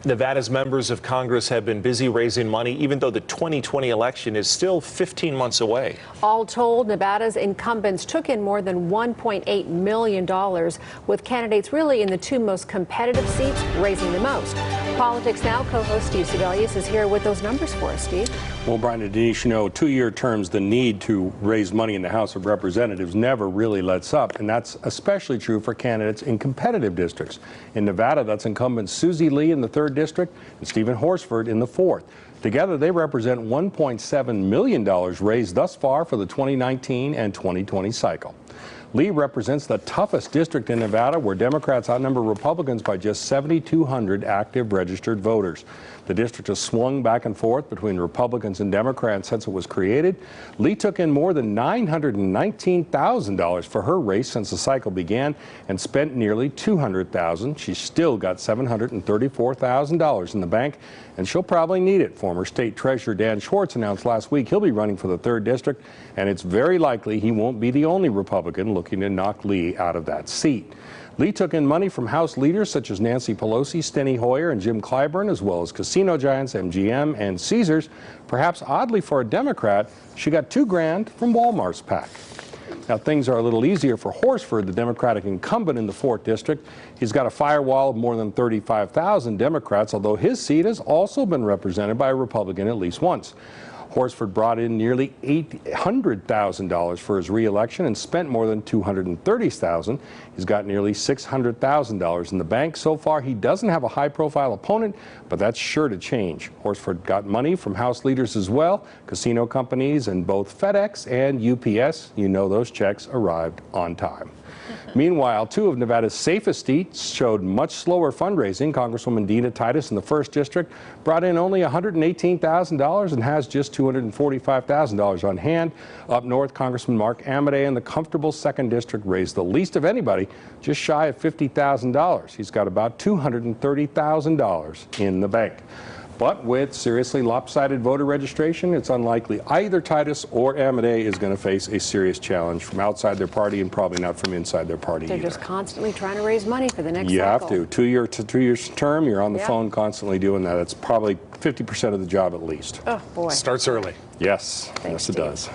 Nevada's members of Congress have been busy raising money, even though the 2020 election is still 15 months away. All told, Nevada's incumbents took in more than $1.8 million, with candidates really in the two most competitive seats raising the most. Politics Now co-host Steve Sebelius is here with those numbers for us. Steve? Well, Brian and Denise, you know, 2-year terms, the need to raise money in the House of Representatives never really lets up, and that's especially true for candidates in competitive districts. In Nevada, that's incumbent Susie Lee in the 3rd District and Stephen Horsford in the 4th. Together, they represent $1.7 million raised thus far for the 2019 and 2020 cycle. Lee represents the toughest district in Nevada, where Democrats outnumber Republicans by just 7,200 active registered voters. The district has swung back and forth between Republicans and Democrats since it was created. Lee took in more than $919,000 for her race since the cycle began and spent nearly $200,000. She's still got $734,000 in the bank, and she'll probably need it. Former State Treasurer Dan Schwartz announced last week he'll be running for the 3rd District, and it's very likely he won't be the only Republican looking to knock Lee out of that seat. Lee took in money from House leaders such as Nancy Pelosi, Steny Hoyer, and Jim Clyburn, as well as casino giants MGM and Caesars. Perhaps oddly for a Democrat, she got $2 grand from Walmart's PAC. Now, things are a little easier for Horsford, the Democratic incumbent in the 4th District. He's got a firewall of more than 35,000 Democrats, although his seat has also been represented by a Republican at least once. Horsford brought in nearly $800,000 for his re-election and spent more than $230,000. He's got nearly $600,000 in the bank. So far, he doesn't have a high-profile opponent, but that's sure to change. Horsford got money from House leaders as well, casino companies, and both FedEx and UPS. You know those checks arrived on time. Meanwhile, 2 of Nevada's safest seats showed much slower fundraising. Congresswoman Dina Titus in the 1st District brought in only $118,000 and has just $245,000 on hand. Up north, Congressman Mark Amodei in the comfortable 2nd District raised the least of anybody, just shy of $50,000. He's got about $230,000 in the bank. But with seriously lopsided voter registration, it's unlikely either Titus or Amodei is going to face a serious challenge from outside their party and probably not from inside their party They're either. just constantly trying to raise money for the next cycle. You have to. 2 years term, you're on the phone constantly doing that. It's probably 50% of the job at least. Oh, boy. Starts early. Yes. Thanks, Yes, it Steve. does.